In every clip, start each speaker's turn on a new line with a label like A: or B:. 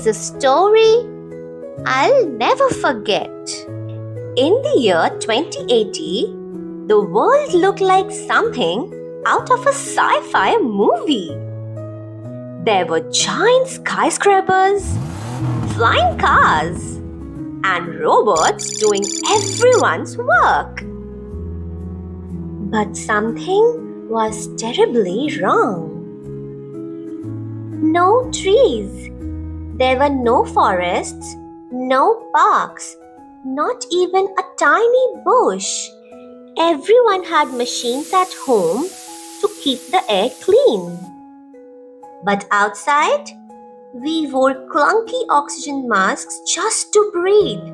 A: is a story I'll never forget. In the year 2080, the world looked like something out of a sci-fi movie. There were giant skyscrapers, flying cars, and robots doing everyone's work. But something was terribly wrong. No trees. There were no forests, no parks, not even a tiny bush. Everyone had machines at home to keep the air clean. But outside, we wore clunky oxygen masks just to breathe.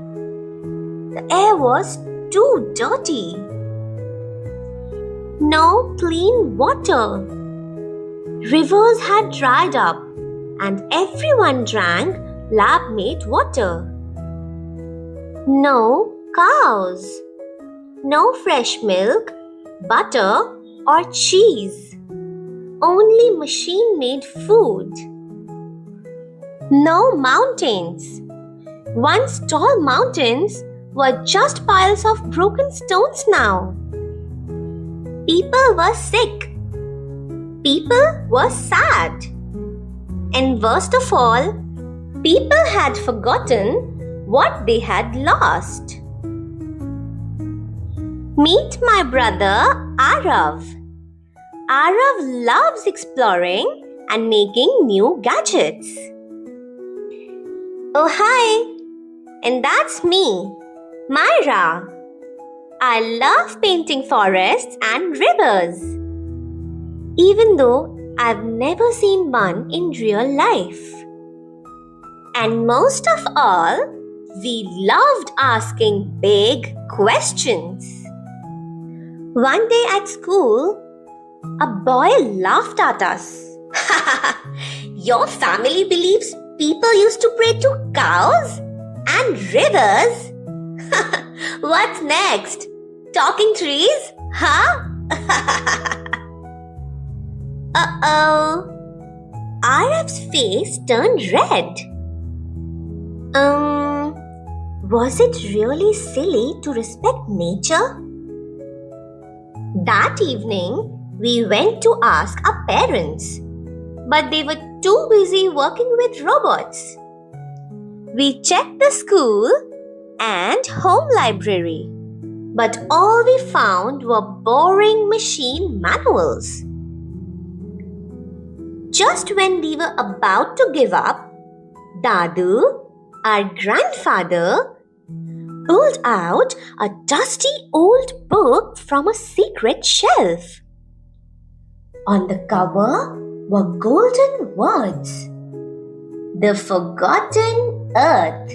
A: The air was too dirty. No clean water. Rivers had dried up and everyone drank lab-made water. No cows. No fresh milk, butter or cheese. Only machine-made food. No mountains. Once tall mountains were just piles of broken stones now. People were sick. People were sad. And worst of all, people had forgotten what they had lost. Meet my brother Arav. Arav loves exploring and making new gadgets. Oh hi! And that's me, Myra. I love painting forests and rivers. Even though I've never seen one in real life. And most of all, we loved asking big questions. One day at school, a boy laughed at us. Your family believes people used to pray to cows and rivers? What's next? Talking trees? Huh? Uh-oh. Arab's face turned red. Was it really silly to respect nature? That evening, we went to ask our parents, but they were too busy working with robots. We checked the school and home library, but all we found were boring machine manuals. Just when we were about to give up, Dadu, our grandfather, pulled out a dusty old book from a secret shelf. On the cover were golden words. The Forgotten Earth.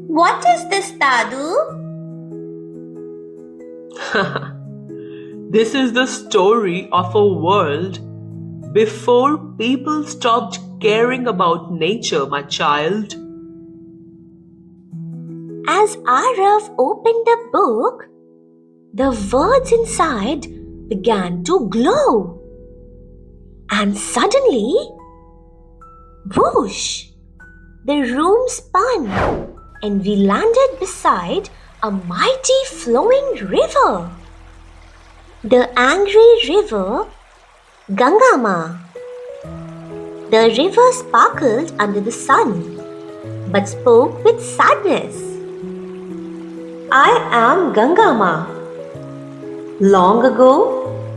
A: What is this, Dadu?
B: This is the story of a world before people stopped caring about nature, my child.
A: As Arav opened the book, the words inside began to glow. And suddenly, whoosh! The room spun and we landed beside a mighty flowing river. The angry river, Gangama. The river sparkled under the sun, but spoke with sadness. I am Gangama. Long ago,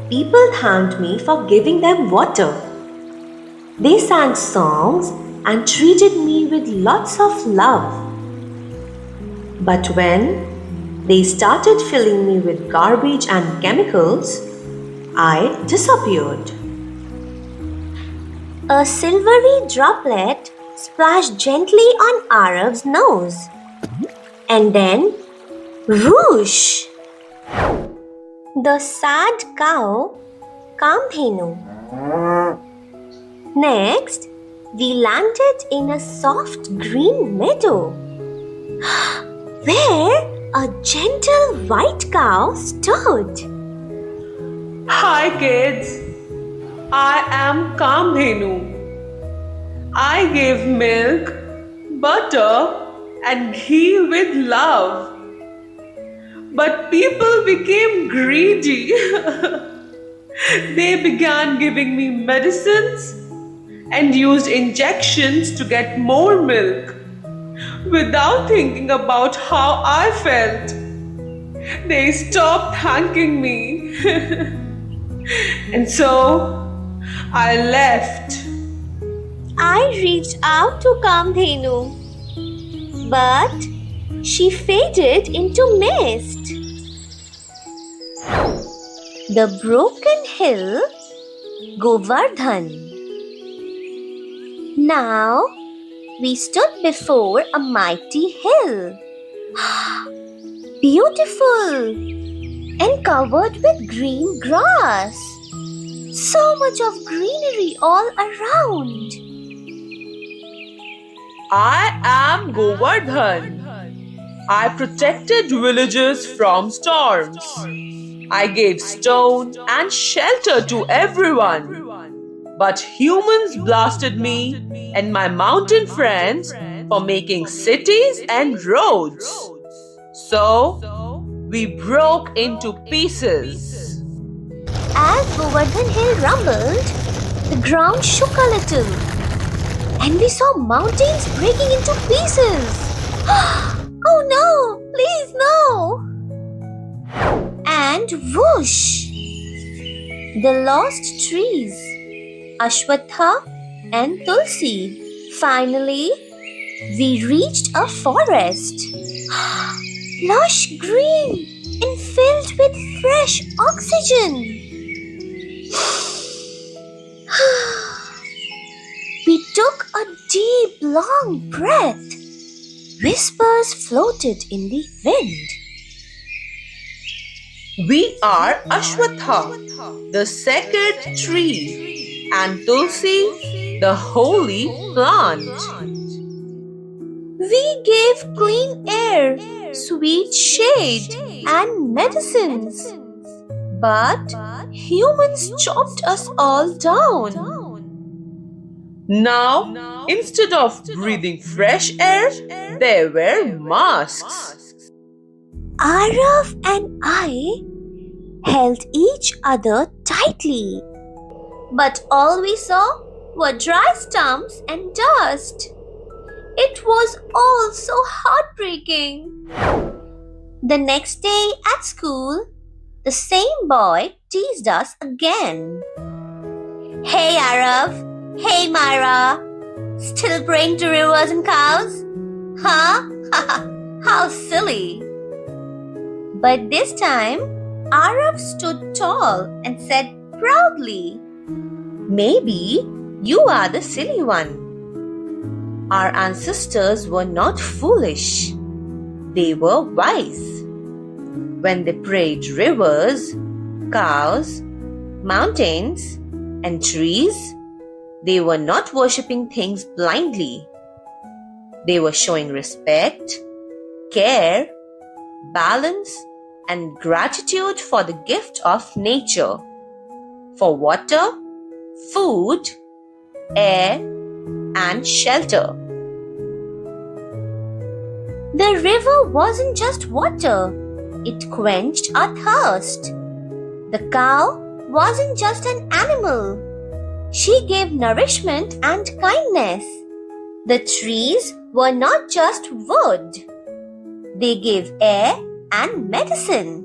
A: people thanked me for giving them water. They sang songs and treated me with lots of love. But when they started filling me with garbage and chemicals, I disappeared. A silvery droplet splashed gently on Arav's nose. And then, whoosh! The sad cow, Kamdhenu. Next, we landed in a soft green meadow where a gentle white cow stood.
B: Hi kids, I am Kamdhenu. I gave milk, butter, and ghee with love. But people became greedy. They began giving me medicines and used injections to get more milk without thinking about how I felt. They stopped thanking me. And so I left.
A: I reached out to Kamdhenu, but she faded into mist. The broken hill, Govardhan. Now we stood before a mighty hill. Beautiful and covered with green grass. So much of greenery all around.
B: I am Govardhan. I protected villages from storms. I gave stone and shelter to everyone. But humans blasted me and my mountain friends for making cities and roads. So we broke into pieces.
A: As Govardhan Hill rumbled, the ground shook a little, and we saw mountains breaking into pieces. Oh no! Please no! And whoosh! The lost trees, Ashwatha and Tulsi. Finally, we reached a forest. Lush green and filled with fresh oxygen. We took a deep, long breath. Whispers floated in the wind.
B: We are Ashwatha, the sacred tree, and Tulsi, the holy plant.
A: We gave clean air, sweet shade, and medicines. But humans chopped us all down.
B: Now, instead of breathing fresh air, they wear masks.
A: Arav and I held each other tightly. But all we saw were dry stumps and dust. It was all so heartbreaking. The next day at school, the same boy teased us again. Hey Arav, hey Myra, still praying to rivers and cows? Huh? How silly. But this time, Arav stood tall and said proudly, Maybe you are the silly one. Our ancestors were not foolish. They were wise. When they prayed rivers, cows, mountains, and trees, they were not worshipping things blindly. They were showing respect, care, balance, and gratitude for the gift of nature, for water, food, air, and shelter. The river wasn't just water, it quenched our thirst. The cow wasn't just an animal, she gave nourishment and kindness. The trees were not just wood, they gave air and medicine.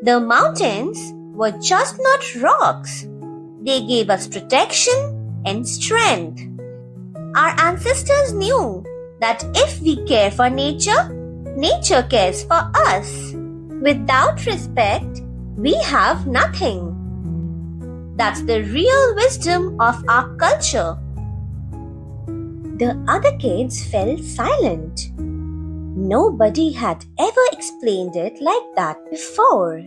A: The mountains were just not rocks, they gave us protection and strength. Our ancestors knew that if we care for nature, nature cares for us. Without respect, we have nothing. That's the real wisdom of our culture. The other kids fell silent. Nobody had ever explained it like that before.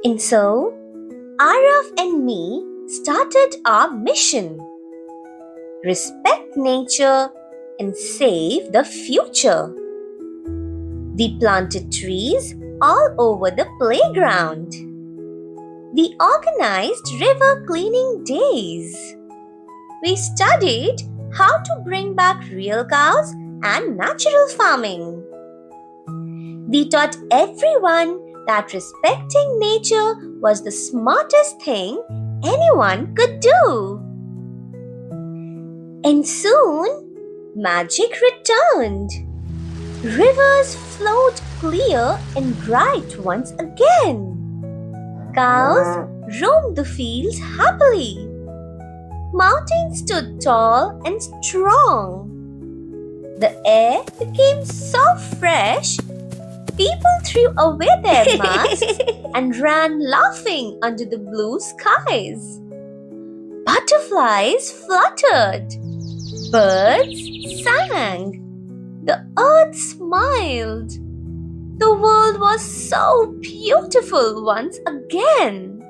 A: And so, Arav and me started our mission. Respect nature and save the future. We planted trees all over the playground. We organized river cleaning days. we studied how to bring back real cows and natural farming. We taught everyone that respecting nature was the smartest thing anyone could do. And soon, magic returned. Rivers flowed clear and bright once again. Cows roamed the fields happily. Mountains stood tall and strong. The air became so fresh, people threw away their masks and ran laughing under the blue skies. Butterflies fluttered. Birds sang. The earth smiled. The world was so beautiful once again.